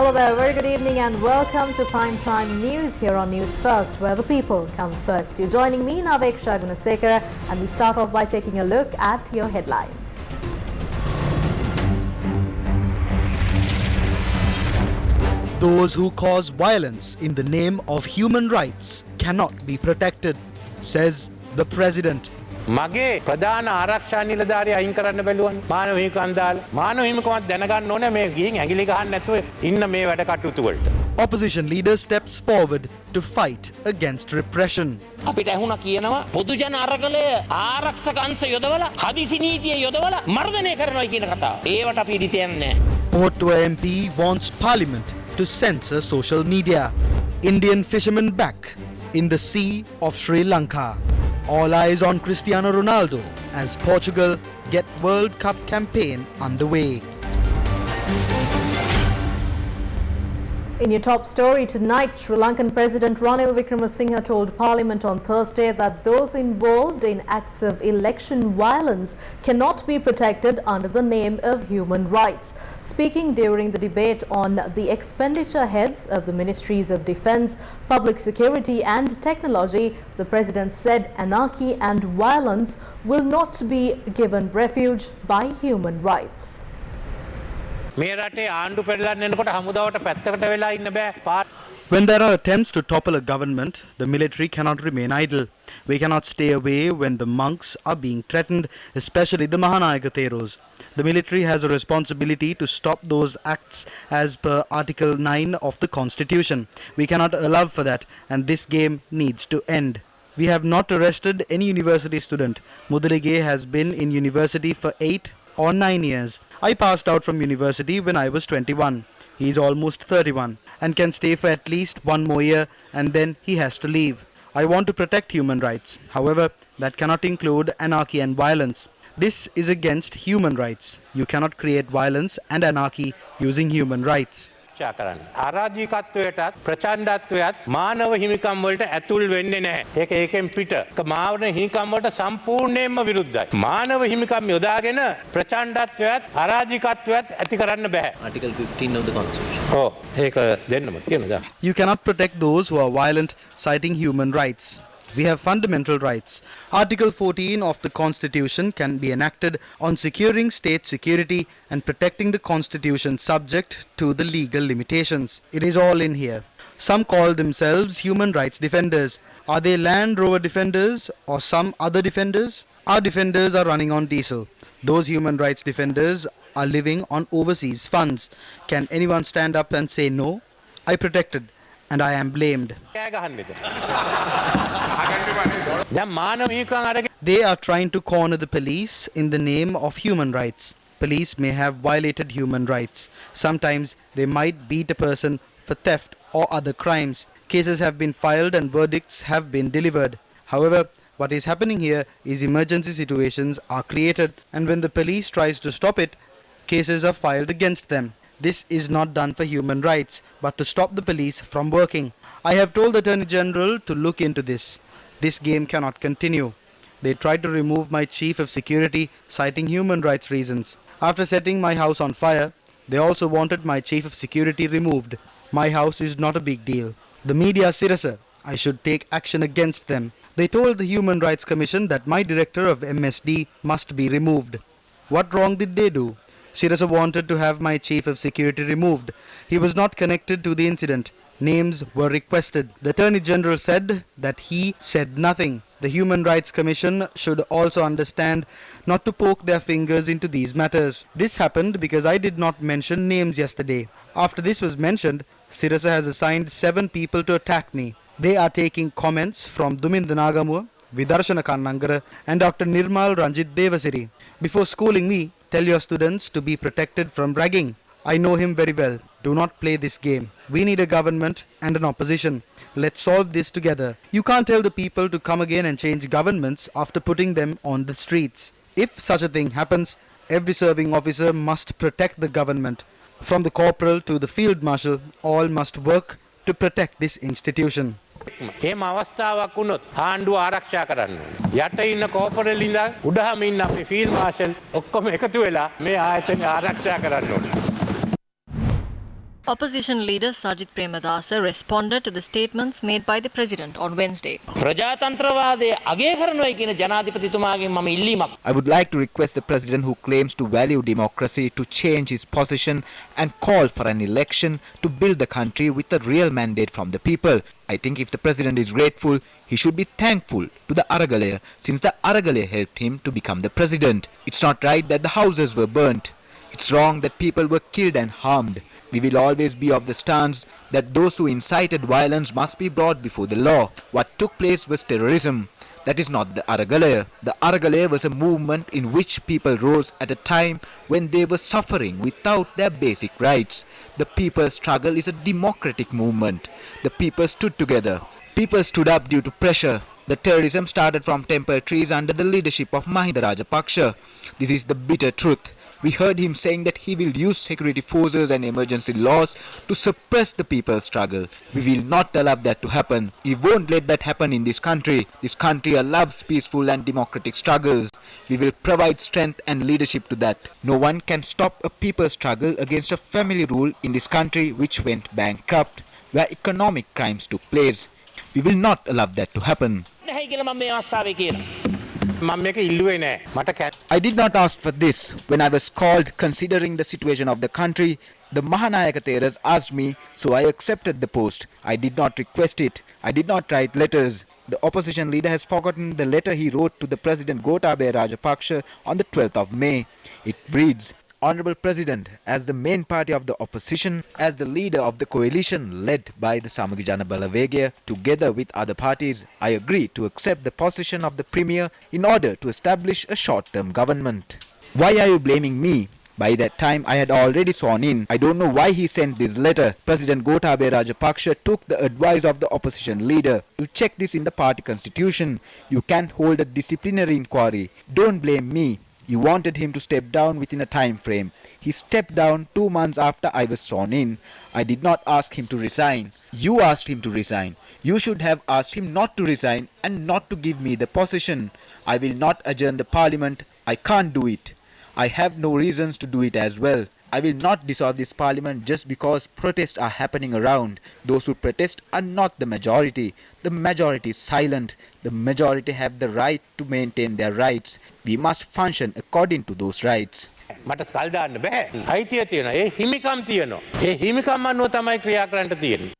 Hello there, very good evening and welcome to Primetime News here on News First, where the people come first. You're joining me, Naveksha Gunasekara, and we start off by taking a look at your headlines. Those who cause violence in the name of human rights cannot be protected, says the president. මගේ ප්‍රධාන ආරක්ෂා නිලධාරියා අයින් කරන්න බැලුවනේ මානව හිමිකම් දාලා මානව හිමිකමක් දැනගන්න ඕනේ මේ ගිහින් ඇඟිලි ගහන්න නැතුව ඉන්න මේ වැඩ කටයුතු වලට. Opposition leader steps forward to fight against repression. අපිට ඇහුණා කියනවා පොදු ජන අරගලය ආරක්ෂක අංශ යොදවලා හදිසි නීතිය යොදවලා මර්ධනය කරනවා කියන කතාව. ඒවට අපි ඉඩ තියන්නේ නැහැ. Porto MP wants parliament to censor social media. Indian fishermen back in the sea of Sri Lanka. All eyes on Cristiano Ronaldo as Portugal get World Cup campaign underway. In your top story tonight, Sri Lankan President Ranil Wickremesinghe told Parliament on Thursday that those involved in acts of election violence cannot be protected under the name of human rights. Speaking during the debate on the expenditure heads of the Ministries of Defence, Public Security and Technology, the President said anarchy and violence will not be given refuge by human rights. මේ රටේ ආණ්ඩු පෙරලන්න එනකොට හමුදාවට පැත්තකට වෙලා ඉන්න බෑ. When there are attempts to topple a government, the military cannot remain idle. We cannot stay away when the monks are being threatened, especially the Mahanayaka Theros. The military has a responsibility to stop those acts as per Article 9 of the Constitution. We cannot allow for that, and this game needs to end. We have not arrested any university student. Mudalige has been in university for 8 or 9 years. I passed out from university when I was 21. He is almost 31 and can stay for at least 1 more year and then he has to leave. I want to protect human rights. However, that cannot include anarchy and violence. This is against human rights. You cannot create violence and anarchy using human rights. අරාජිකත්වයටත් ප්‍රචණ්ඩත්වයත් මානව හිමිකම් වලට ඇතුල් වෙන්නේ නැහැ. ඒක ඒකෙන් පිට. මානව හිමිකම් වලට සම්පූර්ණයෙන්ම විරුද්ධයි. මානව හිමිකම් යොදාගෙන ප්‍රචණ්ඩත්වයත් අරාජිකත්වයත් ඇති කරන්න බෑ. Article 15 of the Constitution. ඔව් ඒක දෙන්නම කියනවා. You cannot protect those who are violent, citing human rights. We have fundamental rights. Article 14 of the Constitution can be enacted on securing state security and protecting the Constitution subject to the legal limitations. It is all in here. Some call themselves human rights defenders. Are they Land Rover defenders or some other defenders? Our defenders are running on diesel. Those human rights defenders are living on overseas funds. Can anyone stand up and say no? I protected and I am blamed. They are trying to corner the police in the name of human rights. Police may have violated human rights. Sometimes they might beat a person for theft or other crimes. Cases have been filed and verdicts have been delivered. However, what is happening here is emergency situations are created, and when the police tries to stop it, cases are filed against them. This is not done for human rights, but to stop the police from working. I have told the Attorney General to look into this. This game cannot continue. They tried to remove my chief of security, citing human rights reasons. After setting my house on fire, they also wanted my chief of security removed. My house is not a big deal. The media Sirasa, I should take action against them. They told the Human Rights Commission that my director of MSD must be removed. What wrong did they do? Sirasa wanted to have my chief of security removed. He was not connected to the incident. Names were requested. The Attorney General said that he said nothing. The Human Rights Commission should also understand not to poke their fingers into these matters. This happened because I did not mention names yesterday. After this was mentioned, Sirasa has assigned 7 people to attack me. They are taking comments from Duminda Nagamua, Vidarshana Kannangara and Dr. Nirmal Ranjit Devasiri. Before schooling me, tell your students to be protected from ragging. I know him very well. Do not play this game. We need a government and an opposition. Let's solve this together. You can't tell the people to come again and change governments after putting them on the streets. If such a thing happens, every serving officer must protect the government. From the corporal to the field marshal, all must work to protect this institution. එහෙම අවස්ථාවක් වුණොත් ආණ්ඩුව ආරක්ෂා කරන්න ඕනේ. යට ඉන්න කෝපරේල් ඉඳන් උඩහම ඉන්න අපේ ෆීල්ඩ් මාෂල් ඔක්කොම එකතු වෙලා මේ ආයතනය ආරක්ෂා කරන්න ඕනේ. Opposition leader Sajith Premadasa responded to the statements made by the president on Wednesday. I would like to request the president who claims to value democracy to change his position and call for an election to build the country with a real mandate from the people. I think if the president is grateful, he should be thankful to the Aragalaya since the Aragalaya helped him to become the president. It's not right that the houses were burnt. It's wrong that people were killed and harmed. We will always be of the stance that those who incited violence must be brought before the law. What took place was terrorism. That is not the Aragalaya. The Aragalaya was a movement in which people rose at a time when they were suffering without their basic rights. The people's struggle is a democratic movement. The people stood together. People stood up due to pressure. The terrorism started from temple trees under the leadership of Mahinda Rajapaksa. This is the bitter truth. We heard him saying that he will use security forces and emergency laws to suppress the people's struggle. We will not allow that to happen. We won't let that happen in this country. This country loves peaceful and democratic struggles. We will provide strength and leadership to that. No one can stop a people's struggle against a family rule in this country which went bankrupt, where economic crimes took place. We will not allow that to happen. I did not ask for this. When I was called, considering the situation of the country, the Mahanayaka Theras asked me, so I accepted the post. I did not request it. I did not write letters. The opposition leader has forgotten the letter he wrote to the President Gotabaya Rajapaksa on the 12th of May. It reads, Honorable President, as the main party of the opposition, as the leader of the coalition led by the Samagi Jana Balawegaya, together with other parties, I agree to accept the position of the Premier in order to establish a short-term government. Why are you blaming me? By that time, I had already sworn in. I don't know why he sent this letter. President Gotabaya Rajapaksa took the advice of the opposition leader. You check this in the party constitution. You can't hold a disciplinary inquiry. Don't blame me. You wanted him to step down within a time frame. He stepped down 2 months after I was sworn in. I did not ask him to resign. You asked him to resign. You should have asked him not to resign and not to give me the position. I will not adjourn the parliament. I can't do it. I have no reasons to do it as well. I will not dissolve this parliament just because protests are happening around. Those who protest are not the majority. The majority is silent. The majority have the right to maintain their rights. We must function according to those rights. මට කල් දාන්න බෑ. අයිතිය තියෙනවා. ඒ හිමිකම් තියෙනවා. ඒ හිමිකම් අනුව තමයි ක්‍රියා කරන්න තියෙන්නේ.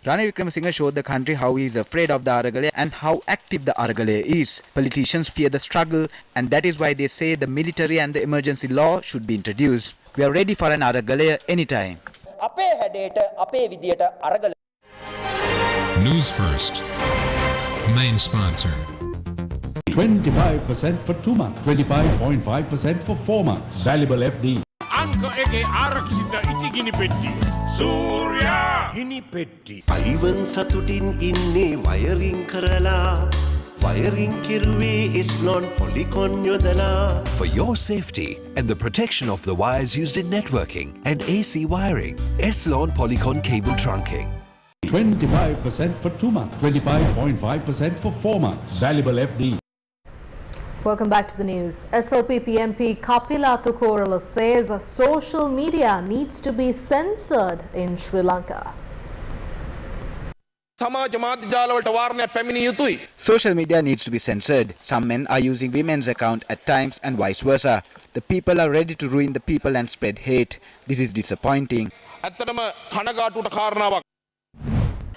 Ranil Wickremesinghe showed the country how he is afraid of the Aragalaya and how active the Aragalaya is. Politicians fear the struggle, and that is why they say the military and the emergency law should be introduced. We are ready for an Aragalaya anytime. News First. Main sponsor. 25% for 2 months, 25.5% for 4 months. Valuable FD. Anka eke ආරක්ෂිත ඉටිගිනි පෙට්ටිය. සූර්යා ගිනි පෙට්ටි. Ivan සතුටින් ඉන්නේ wiring කරලා. Wiring කිරුවේ Eslon Polycon යොදලා. For your safety and the protection of the wires used in networking and AC wiring, Eslon Polycon cable trunking. 25% for 2 months, 25.5% for 4 months. Valuable FD. Welcome back to the news. SLPP MP Kapila Tukorala says social media needs to be censored in Sri Lanka. Social media needs to be censored. Some men are using women's account at times and vice versa. The people are ready to ruin the people and spread hate. This is disappointing.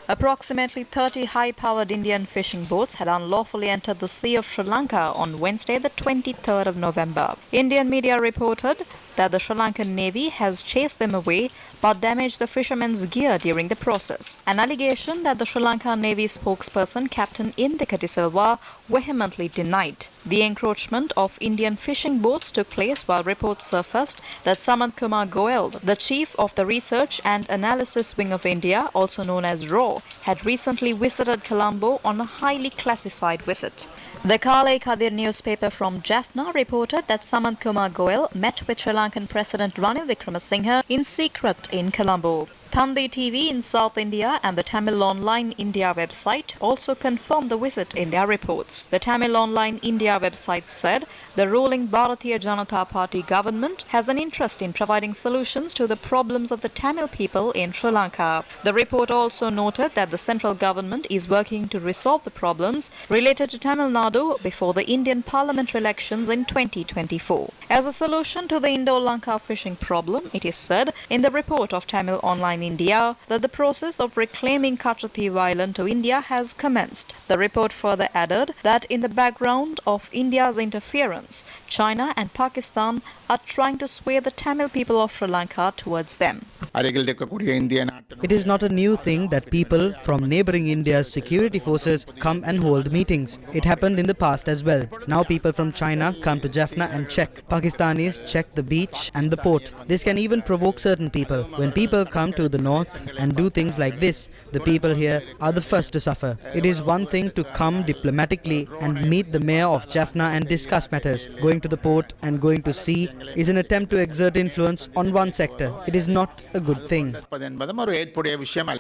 Approximately 30 high-powered Indian fishing boats had unlawfully entered the Sea of Sri Lanka on Wednesday, the 23rd of November. Indian media reported that the Sri Lankan Navy has chased them away but damaged the fishermen's gear during the process. An allegation that the Sri Lankan Navy spokesperson Captain Indika De Silva vehemently denied. The encroachment of Indian fishing boats took place while reports surfaced that Samant Kumar Goel, the chief of the Research and Analysis Wing of India, also known as RAW, had recently visited Colombo on a highly classified visit. The Kale Kadir newspaper from Jaffna reported that Samant Kumar Goel met with Sri Lankan President Ranil Wickremesinghe in secret in Colombo. Thandi TV in South India and the Tamil Online India website also confirmed the visit in their reports. The Tamil Online India website said the ruling Bharatiya Janata Party government has an interest in providing solutions to the problems of the Tamil people in Sri Lanka. The report also noted that the central government is working to resolve the problems related to Tamil Nadu before the Indian parliamentary elections in 2024. As a solution to the Indo-Lanka fishing problem, it is said in the report of Tamil Online India that the process of reclaiming Kachati Island to India has commenced. The report further added that in the background of India's interference, China and Pakistan are trying to sway the Tamil people of Sri Lanka towards them. It is not a new thing that people from neighboring India's security forces come and hold meetings. It happened in the past as well. Now people from China come to Jaffna and check. Pakistanis check the beach and the port. This can even provoke certain people. When people come to the north and do things like this, the people here are the first to suffer. It is one thing to come diplomatically and meet the mayor of Jaffna and discuss matters. Going to the port and going to sea is an attempt to exert influence on one sector. It is not a good thing.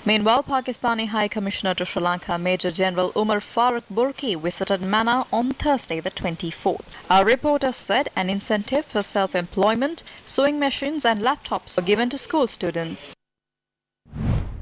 Meanwhile, Pakistani High Commissioner to Sri Lanka, Major General Umar Farooq Burki, visited Mana on Thursday the 24th. Our reporter said an incentive for self-employment, sewing machines and laptops were given to school students.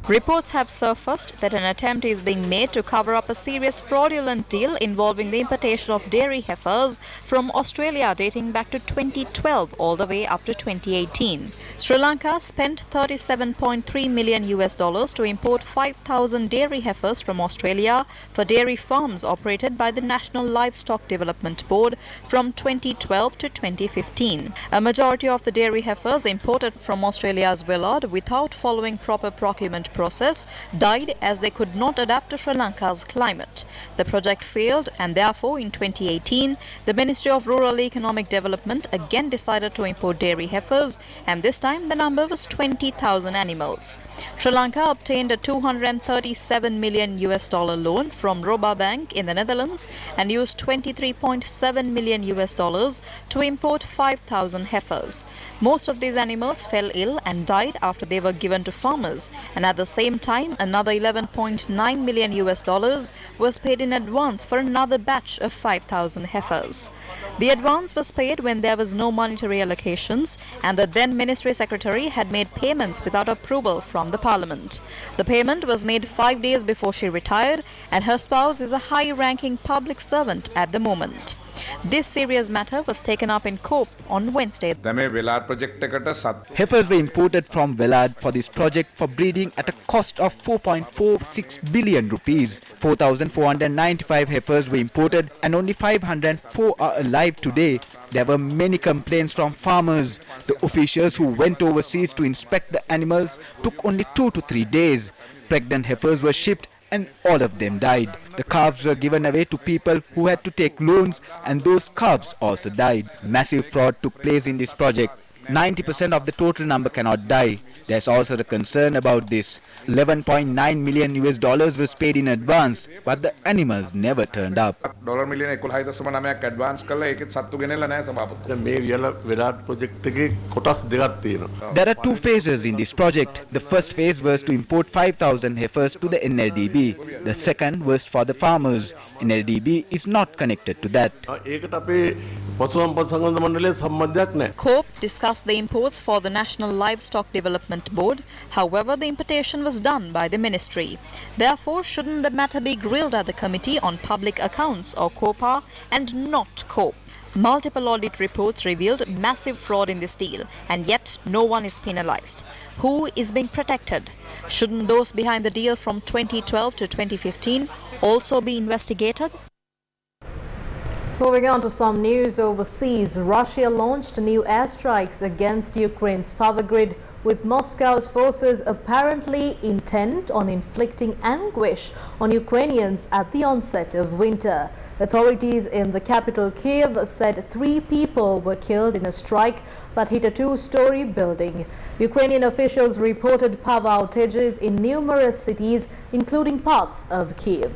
Reports have surfaced that an attempt is being made to cover up a serious fraudulent deal involving the importation of dairy heifers from Australia dating back to 2012 all the way up to 2018. Sri Lanka spent $37.3 million to import 5,000 dairy heifers from Australia for dairy farms operated by the National Livestock Development Board from 2012 to 2015. A majority of the dairy heifers imported from Australia's Villard without following proper procurement process died as they could not adapt to Sri Lanka's climate. The project failed and therefore in 2018 the Ministry of Rural Economic Development again decided to import dairy heifers, and this time the number was 20,000 animals. Sri Lanka obtained a $237 million loan from Roba Bank in the Netherlands and used $23.7 million to import 5,000 heifers. Most of these animals fell ill and died after they were given to farmers, and at the same time another $11.9 million was paid in advance for another batch of 5,000 heifers. The advance was paid when there was no monetary allocations and the then Ministry Secretary had made payments without approval from the Parliament. The payment was made 5 days before she retired, and her spouse is a high-ranking public servant at the moment. This serious matter was taken up in court on Wednesday. Heifers were imported from Vellard for this project for breeding at a cost of 4.46 billion rupees. 4,495 heifers were imported and only 504 are alive today. There were many complaints from farmers. The officials who went overseas to inspect the animals took only 2 to 3 days. Pregnant heifers were shipped and all of them died. The calves were given away to people who had to take loans, and those calves also died. Massive fraud took place in this project. 90% of the total number cannot die. There's also the concern about this. $11.9 million was paid in advance, but the animals never turned up. There are two phases in this project. The first phase was to import 5,000 heifers to the NLDB. The second was for the farmers. NLDB is not connected to that. COPE discussed the imports for the National Livestock Development Board. However, the importation was done by the ministry. Therefore, shouldn't the matter be grilled at the Committee on Public Accounts or COPA and not COPE? Multiple audit reports revealed massive fraud in this deal, and yet no one is penalized. Who is being protected? Shouldn't those behind the deal from 2012 to 2015 also be investigated? Moving on to some news overseas, Russia launched new airstrikes against Ukraine's power grid, with Moscow's forces apparently intent on inflicting anguish on Ukrainians at the onset of winter. Authorities in the capital Kyiv said 3 people were killed in a strike that hit a 2-story building. Ukrainian officials reported power outages in numerous cities, including parts of Kyiv.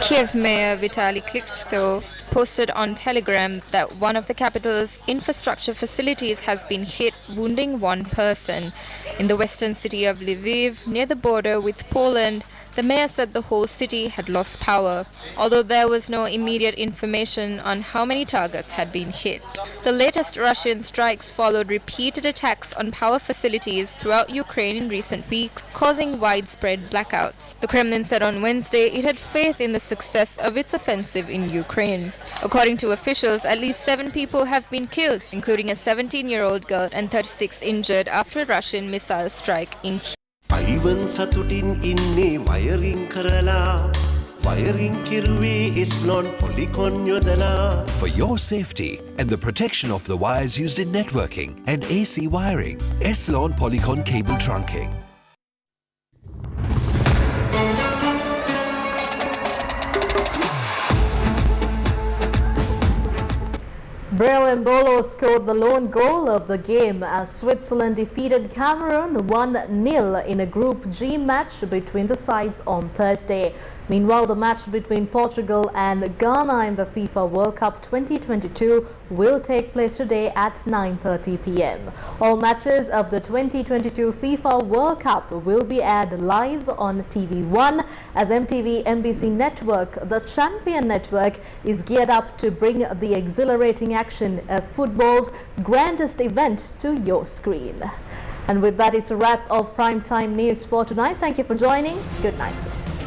Kiev Mayor Vitaly Klitschko posted on Telegram that one of the capital's infrastructure facilities has been hit, wounding one person. In the western city of Lviv, near the border with Poland, the mayor said the whole city had lost power, although there was no immediate information on how many targets had been hit. The latest Russian strikes followed repeated attacks on power facilities throughout Ukraine in recent weeks, causing widespread blackouts. The Kremlin said on Wednesday it had faith in the success of its offensive in Ukraine. According to officials, at least 7 people have been killed, including a 17-year-old girl, and 36 injured after a Russian missile strike in Kyiv. Ivan සතුටින් ඉන්නේ wiring කරලා wiring කිරුවේ එස්ලොන් පොලිකොන් යොදලා. For your safety and the protection of the wires used in networking and AC wiring, Eslon Polycon cable trunking. Brel Mbolo scored the lone goal of the game as Switzerland defeated Cameroon 1-0 in a Group G match between the sides on Thursday. Meanwhile, the match between Portugal and Ghana in the FIFA World Cup 2022 will take place today at 9:30 p.m. All matches of the 2022 FIFA World Cup will be aired live on TV1 as MTV NBC Network, the champion network, is geared up to bring the exhilarating action of football's grandest event to your screen. And with that, it's a wrap of Primetime News for tonight. Thank you for joining. Good night.